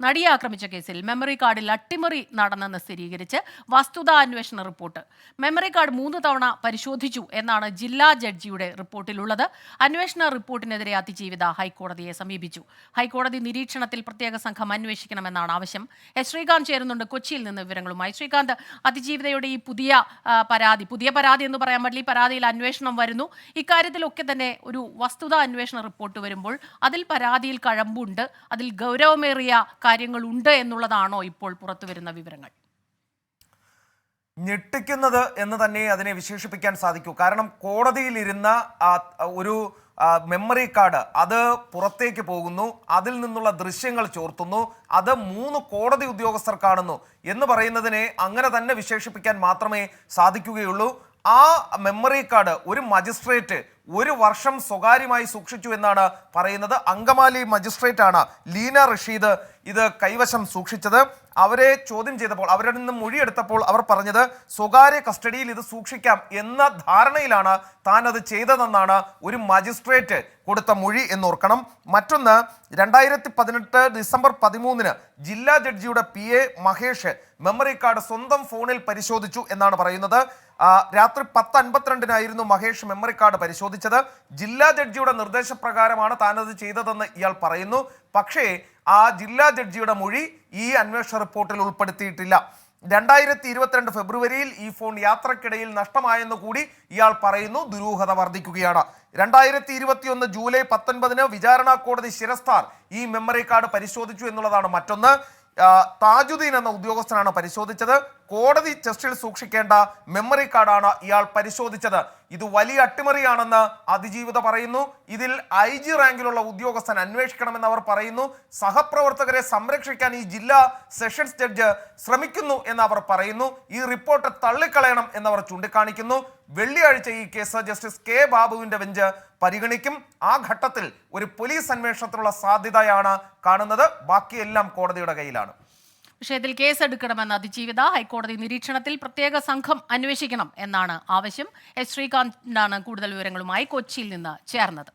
നടിയെ ആക്രമിച്ച കേസിൽ മെമ്മറി കാർഡിൽ അട്ടിമറി നടന്നെന്ന് സ്ഥിരീകരിച്ച് വസ്തുതാ അന്വേഷണ റിപ്പോർട്ട്. മെമ്മറി കാർഡ് 3 തവണ പരിശോധിച്ചു എന്നാണ് ജില്ലാ ജഡ്ജിയുടെ റിപ്പോർട്ടിലുള്ളത്. അന്വേഷണ റിപ്പോർട്ടിനെതിരെ അതിജീവിത ഹൈക്കോടതിയെ സമീപിച്ചു. ഹൈക്കോടതി നിരീക്ഷണത്തിൽ പ്രത്യേക സംഘം അന്വേഷിക്കണമെന്നാണ് ആവശ്യം. ശ്രീകാന്ത് ചേരുന്നുണ്ട് കൊച്ചിയിൽ നിന്ന് വിവരങ്ങളുമായി. ശ്രീകാന്ത്, അതിജീവിതയുടെ ഈ പുതിയ പരാതി എന്ന് പറയാൻ പറ്റില്ല, ഈ പരാതിയിൽ അന്വേഷണം വരുന്നു. ഇക്കാര്യത്തിലൊക്കെ തന്നെ ഒരു വസ്തുതാ അന്വേഷണ റിപ്പോർട്ട് വരുമ്പോൾ അതിൽ പരാതിയിൽ കഴമ്പുണ്ട്, അതിൽ ഗൗരവമേറിയ കാര്യങ്ങളുണ്ട് എന്നുള്ളതാണോ ഇപ്പോൾ പുറത്തുവരുന്ന വിവരങ്ങൾ? ഞെട്ടിക്കുന്നത് എന്ന് തന്നെ അതിനെ വിശേഷിപ്പിക്കാൻ സാധിക്കൂ. കാരണം കോടതിയിലിരുന്ന ഒരു മെമ്മറി കാർഡ് അത് പുറത്തേക്ക് പോകുന്നു, അതിൽ നിന്നുള്ള ദൃശ്യങ്ങൾ ചോർത്തുന്നു, അത് 3 കോടതി ഉദ്യോഗസ്ഥർ കാണുന്നു എന്ന് പറയുന്നതിനെ അങ്ങനെ തന്നെ വിശേഷിപ്പിക്കാൻ മാത്രമേ സാധിക്കുകയുള്ളൂ. ആ മെമ്മറി കാർഡ് ഒരു മജിസ്ട്രേറ്റ് 1 വർഷം സ്വകാര്യമായി സൂക്ഷിച്ചു എന്നാണ് പറയുന്നത്. അങ്കമാലി മജിസ്ട്രേറ്റ് ആണ് ലീന റഷീദ് ഇത് കൈവശം സൂക്ഷിച്ചത്. അവരെ ചോദ്യം ചെയ്തപ്പോൾ, അവരുടെ നിന്ന് മൊഴിയെടുത്തപ്പോൾ അവർ പറഞ്ഞത് സ്വകാര്യ കസ്റ്റഡിയിൽ ഇത് സൂക്ഷിക്കാം എന്ന ധാരണയിലാണ് താൻ അത് ചെയ്തതെന്നാണ് ഒരു മജിസ്ട്രേറ്റ് കൊടുത്ത മൊഴി എന്നോർക്കണം. മറ്റൊന്ന്, 2018 ഡിസംബർ 13 ജില്ലാ ജഡ്ജിയുടെ PA മഹേഷ് മെമ്മറി കാർഡ് സ്വന്തം ഫോണിൽ പരിശോധിച്ചു എന്നാണ് പറയുന്നത്. രാത്രി 10:52 മഹേഷ് മെമ്മറി കാർഡ് പരിശോധിച്ചത്. ജില്ലാ ജഡ്ജിയുടെ നിർദ്ദേശപ്രകാരമാണ് താനത് ചെയ്തതെന്ന് ഇയാൾ പറയുന്നു. പക്ഷേ ആ ജില്ലാ ജഡ്ജിയുടെ മൊഴി ഈ അന്വേഷണ റിപ്പോർട്ടിൽ ഉൾപ്പെടുത്തിയിട്ടില്ല. 2022 ഫെബ്രുവരിയിൽ ഈ ഫോൺ യാത്രക്കിടയിൽ നഷ്ടമായെന്ന് കൂടി ഇയാൾ പറയുന്നു. ദുരൂഹത വർദ്ധിക്കുകയാണ്. 2021 ജൂലൈ 19 വിചാരണ കോടതി ശിരസ്ഥാർ ഈ മെമ്മറി കാർഡ് പരിശോധിച്ചു എന്നുള്ളതാണ് മറ്റൊന്ന്. താജുദ്ദീൻ എന്ന ഉദ്യോഗസ്ഥനാണ് പരിശോധിച്ചത്. കോടതി ചെസ്റ്റിൽ സൂക്ഷിക്കേണ്ട മെമ്മറി കാർഡാണ് ഇയാൾ പരിശോധിച്ചത്. ഇത് വലിയ അട്ടിമറിയാണെന്ന് അതിജീവിത പറയുന്നു. ഇതിൽ IG റാങ്കിലുള്ള ഉദ്യോഗസ്ഥൻ അന്വേഷിക്കണമെന്ന് അവർ പറയുന്നു. സഹപ്രവർത്തകരെ സംരക്ഷിക്കാൻ ഈ ജില്ലാ സെഷൻസ് ജഡ്ജ് ശ്രമിക്കുന്നു എന്ന് അവർ പറയുന്നു. ഈ റിപ്പോർട്ട് തള്ളിക്കളയണം എന്നവർ ചൂണ്ടിക്കാണിക്കുന്നു. വെള്ളിയാഴ്ച ഈ കേസ് ജസ്റ്റിസ് K ബാബുവിന്റെ ബെഞ്ച് പരിഗണിക്കും. ആ ഘട്ടത്തിൽ ഒരു പോലീസ് അന്വേഷണത്തിനുള്ള സാധ്യതയാണ് കാണുന്നത്. ബാക്കിയെല്ലാം കോടതിയുടെ കയ്യിലാണ്. വിഷയത്തിൽ കേസെടുക്കണമെന്ന് അതിജീവിത ഹൈക്കോടതി നിരീക്ഷണത്തിൽ പ്രത്യേക സംഘം അന്വേഷിക്കണം എന്നാണ് ആവശ്യം. ശ്രീകാന്താണ് കൂടുതൽ വിവരങ്ങളുമായി കൊച്ചിയിൽ നിന്ന് ചേർന്നത്.